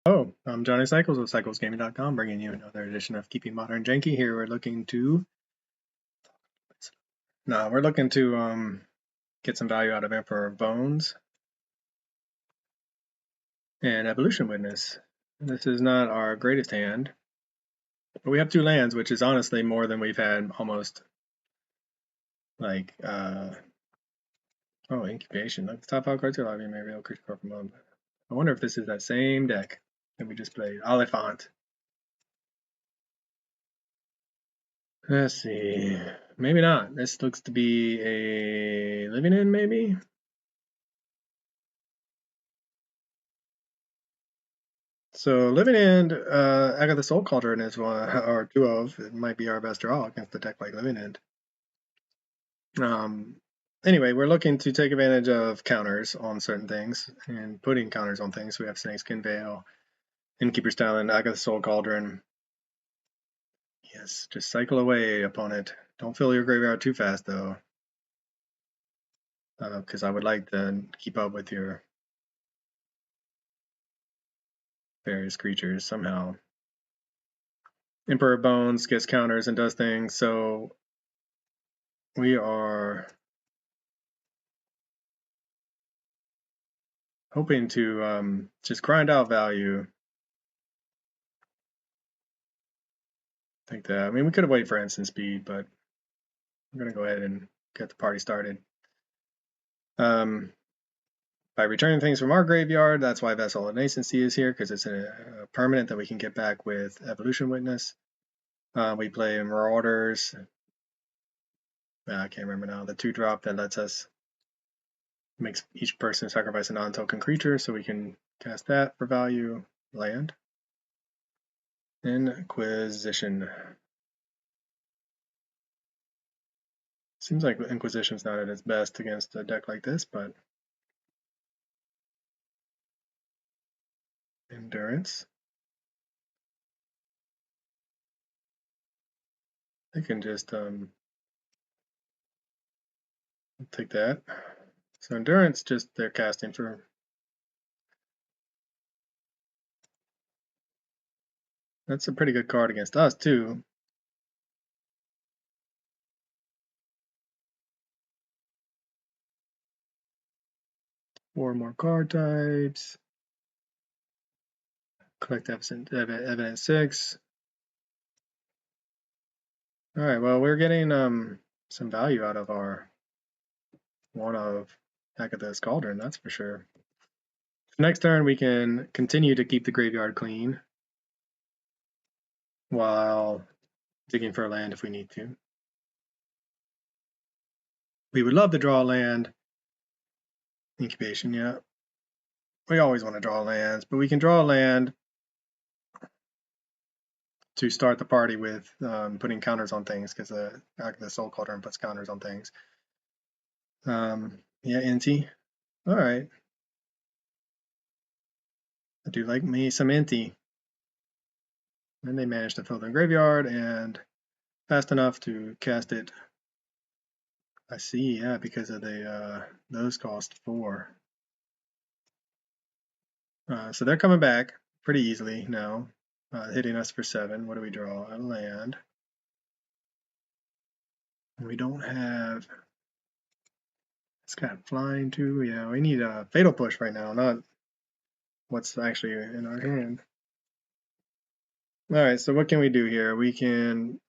Oh, I'm Johnny Cycles with CyclesGaming.com, bringing you another edition of Keeping Modern Janky. Here we're looking to get some value out of Emperor of Bones and Evolution Witness. This is not our greatest hand, but we have 2 lands, which is honestly more than we've had almost like incubation. Like the top 5 cards are live, maybe real creature card from home. I wonder if this is that same deck that we just played. Oliphant. Let's see. Maybe not. This looks to be a Living In, maybe? So Living End, Agatha Soul Cauldron is one, or 2 of. It might be our best draw against a deck like Living End. Anyway, we're looking to take advantage of counters on certain things and putting counters on things. We have Snakeskin Veil, Innkeeper's Talon, Agatha Soul Cauldron. Yes, just cycle away, opponent. Don't fill your graveyard too fast, though, because I would like to keep up with your various creatures somehow. Emperor Bones gets counters and does things, so we are hoping to just grind out value. I think that, I mean, we could have waited for instant speed, but I'm going to go ahead and get the party started. By returning things from our graveyard, that's why Vessel of Nascency is here, because it's a permanent that we can get back with Evolution Witness. We play Marauders. I can't remember now. The 2-drop that lets us makes each person sacrifice a non-token creature, so we can cast that for value. Land. Inquisition. Seems like Inquisition's not at its best against a deck like this, but Endurance. I can just take that. So Endurance, just they're casting for. That's a pretty good card against us too. Four more card types. Collect evidence 6. All right, well, we're getting some value out of our one of Agatha's Cauldron, that's for sure. Next turn, we can continue to keep the graveyard clean while digging for a land if we need to. We would love to draw a land. Incubation, yeah. We always want to draw lands, but we can draw a land to start the party with putting counters on things, because the Soul Cauldron puts counters on things. Yeah, Inti. All right. I do like me some Inti. And they managed to fill their graveyard and fast enough to cast it. I see, yeah, because of the those cost 4. So they're coming back pretty easily now, hitting us for 7. What do we draw? A land. We don't have. It's got flying too. Yeah, we need a fatal push right now, not what's actually in our hand. All right, so what can we do here? We can.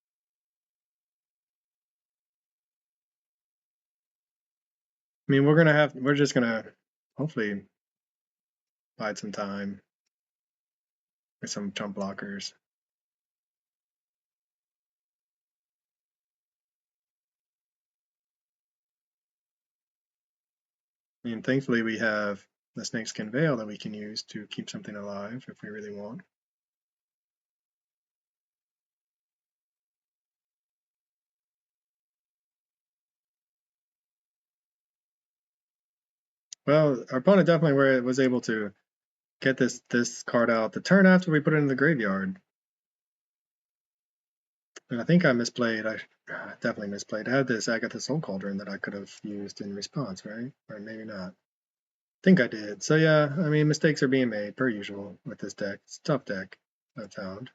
I mean, we're just gonna hopefully bide some time with some chump blockers. I mean, thankfully we have the Snakeskin Veil that we can use to keep something alive if we really want. Well, our opponent definitely was able to get this card out the turn after we put it in the graveyard. And I think I misplayed. I definitely misplayed. I had this Agatha Soul Cauldron that I could have used in response, right? Or maybe not. think I did. So yeah, I mean, mistakes are being made per usual with this deck. It's a tough deck, I've found.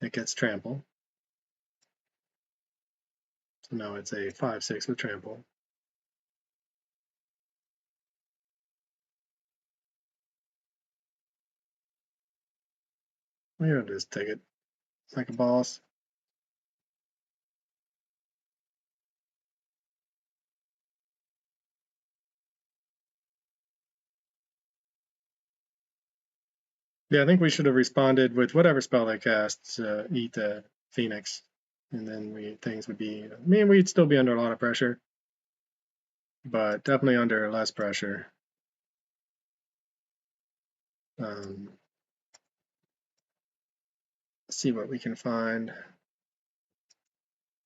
It gets trample. So now it's a 5/6 with trample. We're gonna just take it like a boss. Yeah, I think we should have responded with whatever spell they cast to eat the Phoenix. And then things would be, I mean, we'd still be under a lot of pressure, but definitely under less pressure. Let's see what we can find.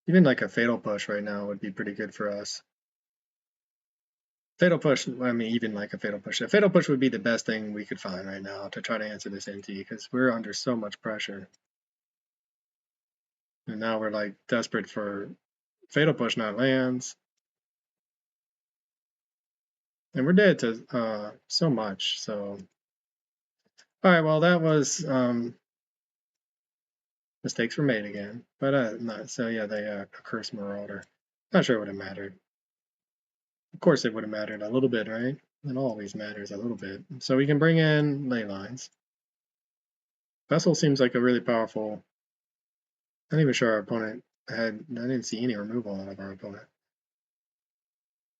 Even like a Fatal Push right now would be pretty good for us. Fatal Push, I mean, even like a Fatal Push. A Fatal Push would be the best thing we could find right now to try to answer this Inti, because we're under so much pressure. And now we're like desperate for Fatal Push not lands. And we're dead to so much, so. Alright, well that was, mistakes were made again. But, not, so yeah, they, a Curse Marauder. Not sure it would have mattered. Of course it would have mattered a little bit, right? It always matters a little bit. So we can bring in ley lines. Vessel seems like a really powerful. I'm not even sure our opponent had. I didn't see any removal out of our opponent.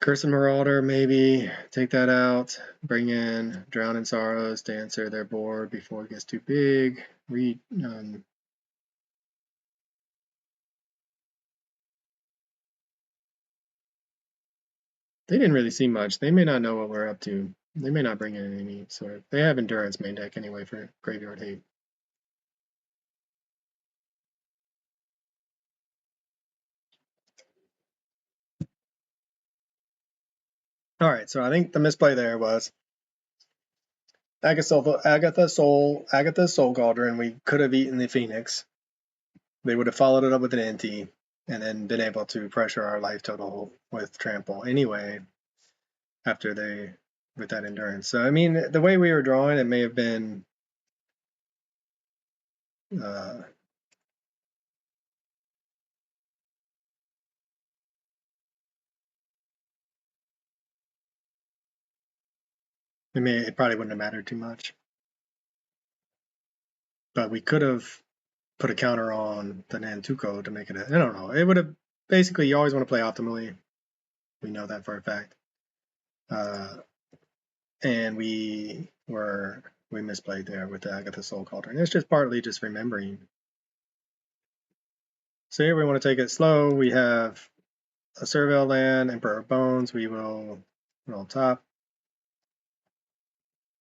Curse and Marauder, maybe take that out. Bring in Drown in Sorrows to answer their board before it gets too big. They didn't really see much. They may not know what we're up to. They may not bring in any sort of. They have Endurance main deck anyway for Graveyard Hate. All right, so I think the misplay there was Agatha Soul Cauldron. We could have eaten the Phoenix. They would have followed it up with an Inti and then been able to pressure our life total with trample anyway after they with that endurance. So I mean, the way we were drawing, it may have been it probably wouldn't have mattered too much. But we could have put a counter on the Nantuko to make it I don't know. It would have basically, you always want to play optimally. We know that for a fact. And we misplayed there with the Agatha Soul Cauldron. It's just partly just remembering. So here we want to take it slow. We have a Surveil land, Emperor of Bones. We will roll top.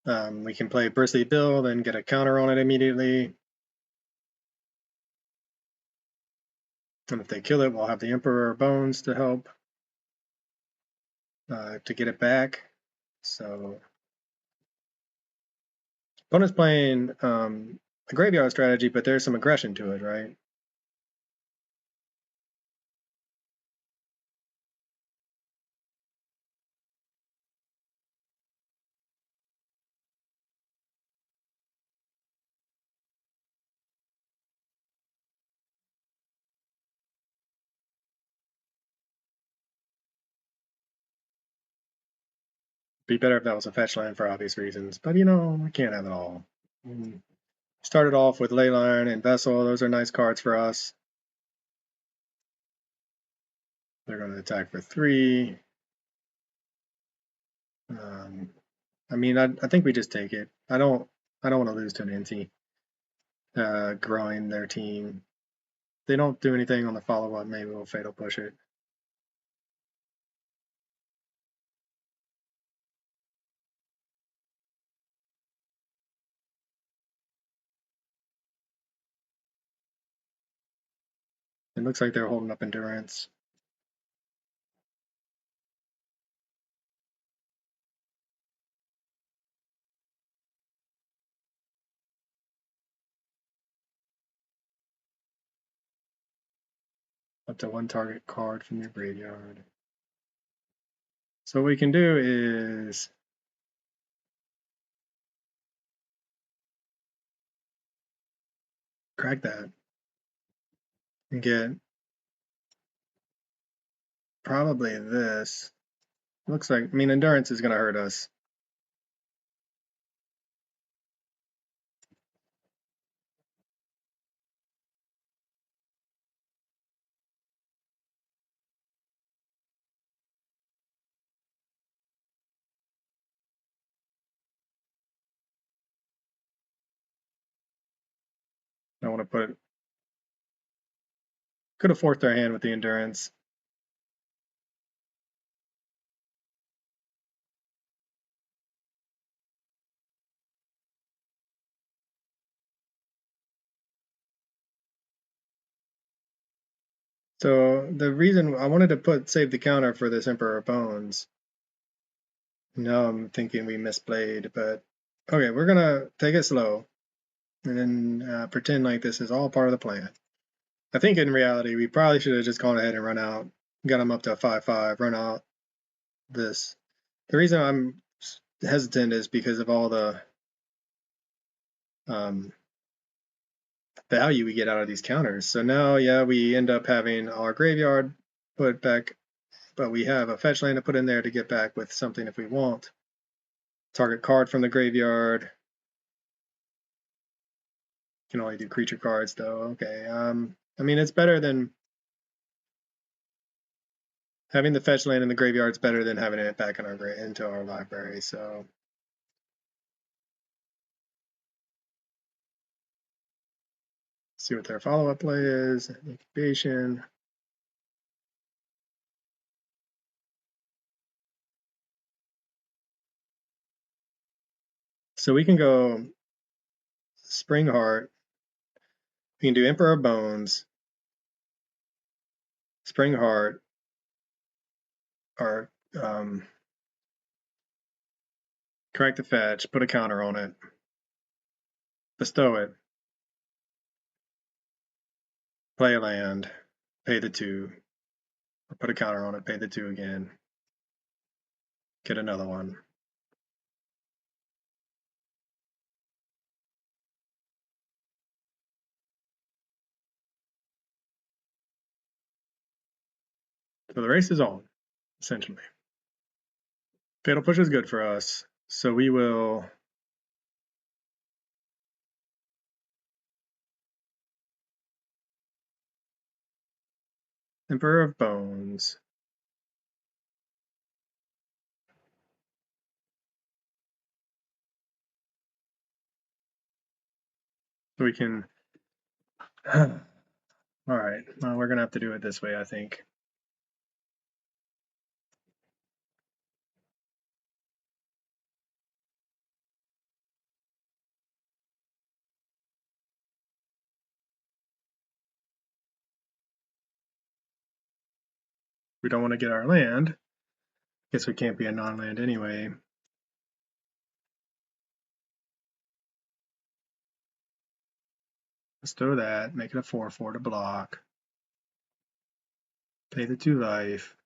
We can play Bristly Bill, then get a counter on it immediately. And if they kill it, we'll have the Emperor of Bones to help to get it back. So opponent's playing a graveyard strategy, but there's some aggression to it, right? Be better if that was a fetch line for obvious reasons, but you know, we can't have it all. Started off with Leyline and Vessel. Those are nice cards for us. They're going to attack for 3. I mean, I think we just take it. I don't want to lose to an Inti. Growing their team. If they don't do anything on the follow-up, maybe we'll Fatal Push it. It looks like they're holding up Endurance. Up to 1 target card from your graveyard. So what we can do is crack that and get probably this. Looks like, I mean, endurance is going to hurt us. I want to put, could have forced our hand with the endurance. So the reason I wanted to save the counter for this Emperor of Bones. Now I'm thinking we misplayed, but okay, we're gonna take it slow and then pretend like this is all part of the plan. I think in reality we probably should have just gone ahead and run out, got him up to a 5/5, run out this. The reason I'm hesitant is because of all the value we get out of these counters. So now, yeah, we end up having our graveyard put back, but we have a fetch land to put in there to get back with something if we want. Target card from the graveyard. Can only do creature cards though. Okay. I mean, it's better than having the fetch land in the graveyard. Is better than having it back in into our library. So see what their follow-up play is. Incubation. So we can go Spring Heart. We can do Emperor of Bones, Spring Heart, or correct the fetch, put a counter on it, bestow it, play a land, pay the 2, or put a counter on it, pay the 2 again, get another one. So the race is on, essentially. Fatal Push is good for us, so we will Emperor of Bones. So we can, all right, well, we're gonna have to do it this way, I think. We don't want to get our land. Guess we can't be a non-land anyway. Bestow that, make it a 4/4 to block. Pay the 2 life.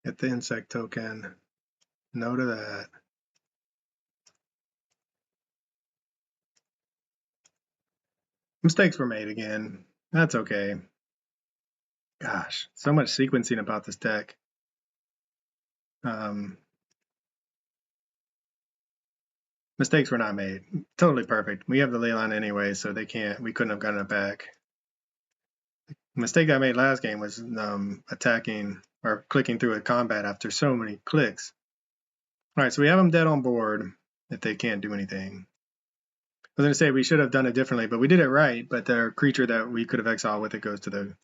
Get the insect token. No to that. Mistakes were made again. That's okay. Gosh, so much sequencing about this deck. Mistakes were not made. Totally perfect. We have the ley line anyway, so we couldn't have gotten it back. The mistake I made last game was attacking or clicking through a combat after so many clicks. All right, so we have them dead on board if they can't do anything. I was going to say we should have done it differently, but we did it right. But their creature that we could have exiled with it goes to the,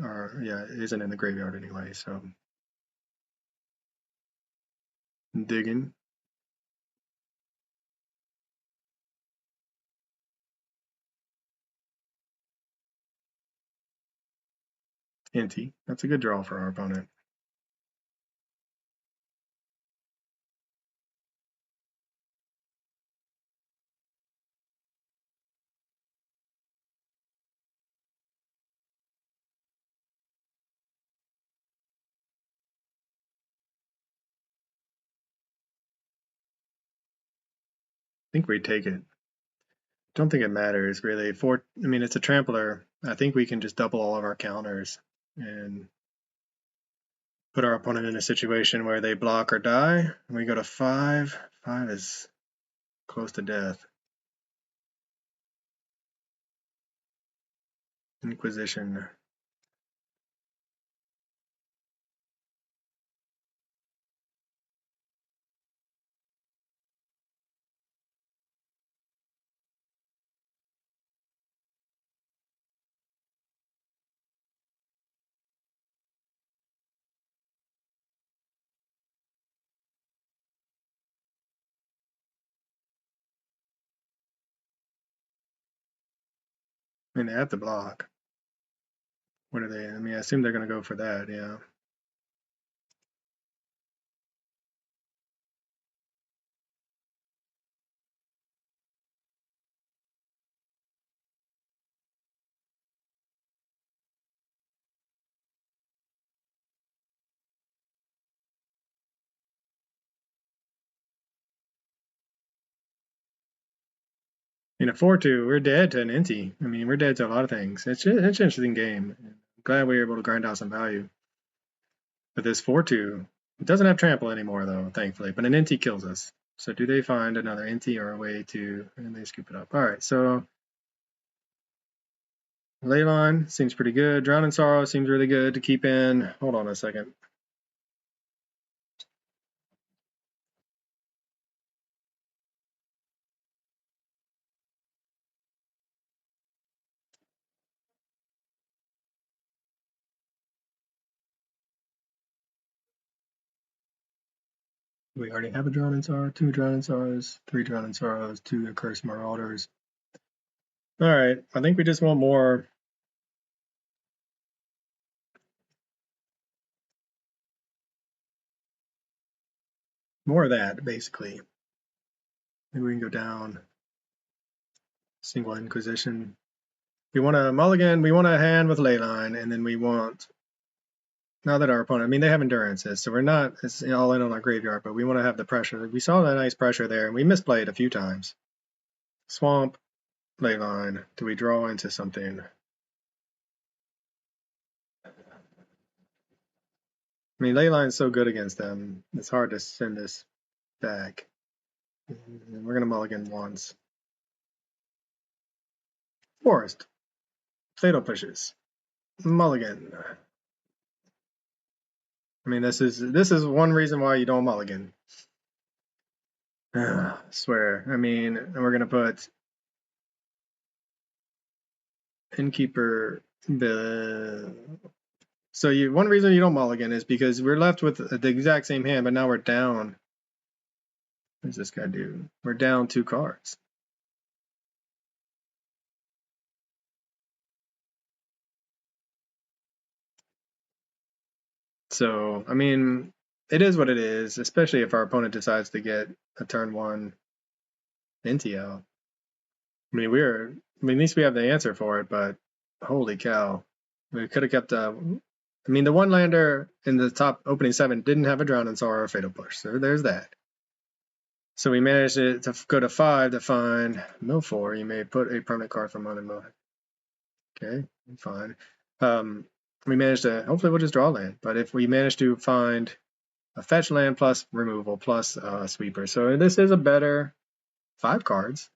or yeah, it isn't in the graveyard anyway. So digging. Inti. That's a good draw for our opponent. think we take it. Don't think it matters really. I mean, it's a trampler. I think we can just double all of our counters and put our opponent in a situation where they block or die. And we go to 5. 5 is close to death. Inquisition. I mean, they have to block. What are they? I mean, I assume they're going to go for that, yeah. In a 4-2, we're dead to an Inti. I mean, we're dead to a lot of things. It's an interesting game. I'm glad we were able to grind out some value. But this 4-2, it doesn't have trample anymore, though, thankfully. But an Inti kills us. So do they find another Inti or a way to... And they scoop it up. All right, so... Leyline seems pretty good. Drown in Sorrow seems really good to keep in. Hold on a second. We already have a Drown in Sorrow, 2 Drown in Sorrows, 3 Drown in Sorrows, 2 Accursed Marauders. All right, I think we just want more. More of that, basically. Maybe we can go down. Single Inquisition. We want a mulligan, we want a hand with Leyline, and then we want... Now that our opponent... I mean, they have endurances, so we're not it's all in on our graveyard, but we want to have the pressure. We saw that nice pressure there, and we misplayed a few times. Swamp, Leyline. Do we draw into something? I mean, Leyline's so good against them. It's hard to send this back. We're going to mulligan once. Forest. Fatal Pushes. Mulligan. I mean, this is one reason why you don't mulligan. I swear. I mean, we're going to put Innkeeper. So one reason you don't mulligan is because we're left with the exact same hand, but now we're down. What does this guy do? We're down 2 cards. So, I mean, it is what it is, especially if our opponent decides to get a turn 1 Inti out. I mean, at least we have the answer for it, but holy cow. We could have kept I mean, the one lander in the top opening 7 didn't have a Drown in Sorrow or Fatal Push, so there's that. So we managed to go to 5 to find Mill 4. You may put a permanent card from under Mill. Okay, fine. We managed to, hopefully we'll just draw land, but if we manage to find a fetch land plus removal plus sweeper. So this is a better 5 cards.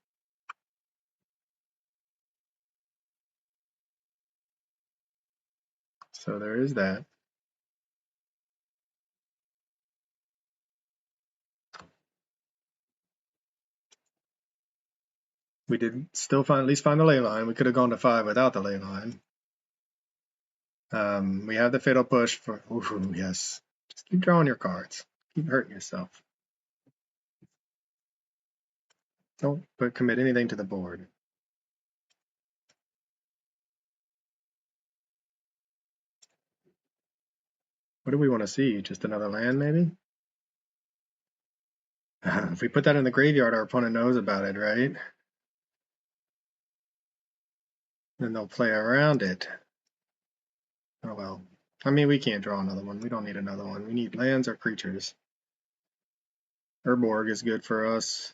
So there is that. We did still at least find the ley line. We could have gone to 5 without the ley line. We have the fatal push for, ooh, yes. Just keep drawing your cards. Keep hurting yourself. Don't commit anything to the board. What do we want to see? Just another land, maybe? If we put that in the graveyard, our opponent knows about it, right? Then they'll play around it. Oh well. I mean, we can't draw another one. We don't need another one. We need lands or creatures. Urborg is good for us.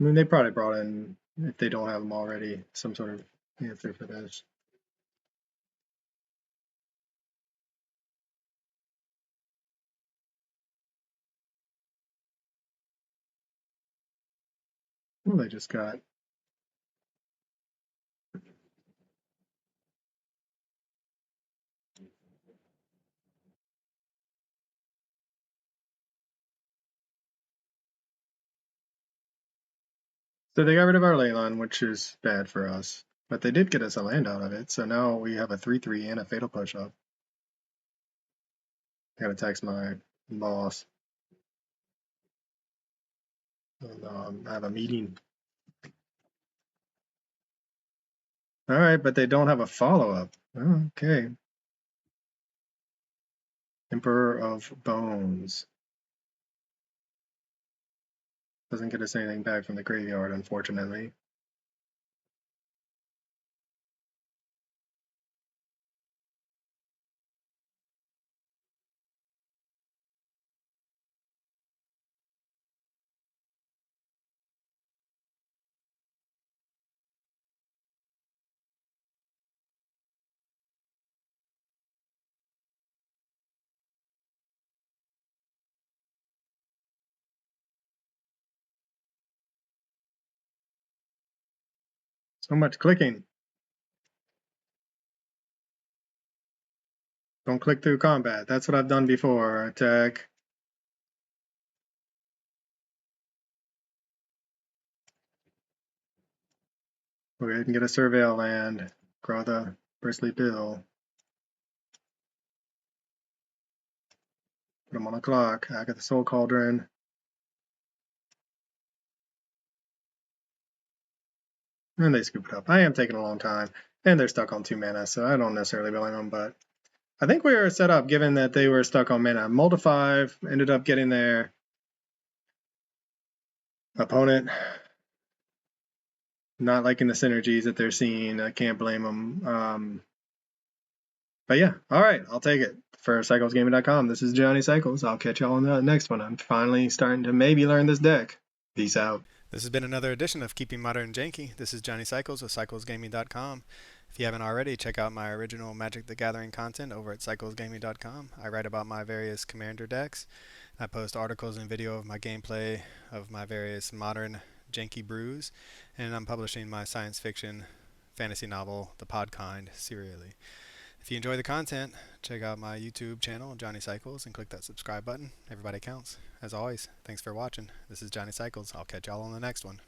I mean, they probably brought in, if they don't have them already, some sort of answer for this. Well, they just got. So they got rid of our Leyline, which is bad for us. But they did get us a land out of it, so now we have a 3/3 and a Fatal Push up. I gotta text my boss. And, I have a meeting. Alright, but they don't have a follow-up. Okay. Emperor of Bones. Doesn't get us anything back from the graveyard, unfortunately. So much clicking. Don't click through combat. That's what I've done before. Attack. Go ahead and get a Surveil land. Grow the Bristly Bill. Put them on the clock. I got the Soul Cauldron. And they scoop it up. I am taking a long time. And they're stuck on 2 mana, so I don't necessarily blame them, but I think we were set up given that they were stuck on mana. Mull to 5, ended up getting their opponent not liking the synergies that they're seeing. I can't blame them. But yeah, all right, I'll take it. For CyclesGaming.com, this is Johnny Cycles. I'll catch y'all on the next one. I'm finally starting to maybe learn this deck. Peace out. This has been another edition of Keeping Modern Janky. This is Johnny Cycles of CyclesGaming.com. If you haven't already, check out my original Magic the Gathering content over at CyclesGaming.com. I write about my various commander decks. I post articles and video of my gameplay of my various modern janky brews, and I'm publishing my science fiction fantasy novel, The Podkind, serially. If you enjoy the content, check out my YouTube channel, Johnny Cycles, and click that subscribe button. Everybody counts. As always, thanks for watching. This is Johnny Cycles. I'll catch y'all on the next one.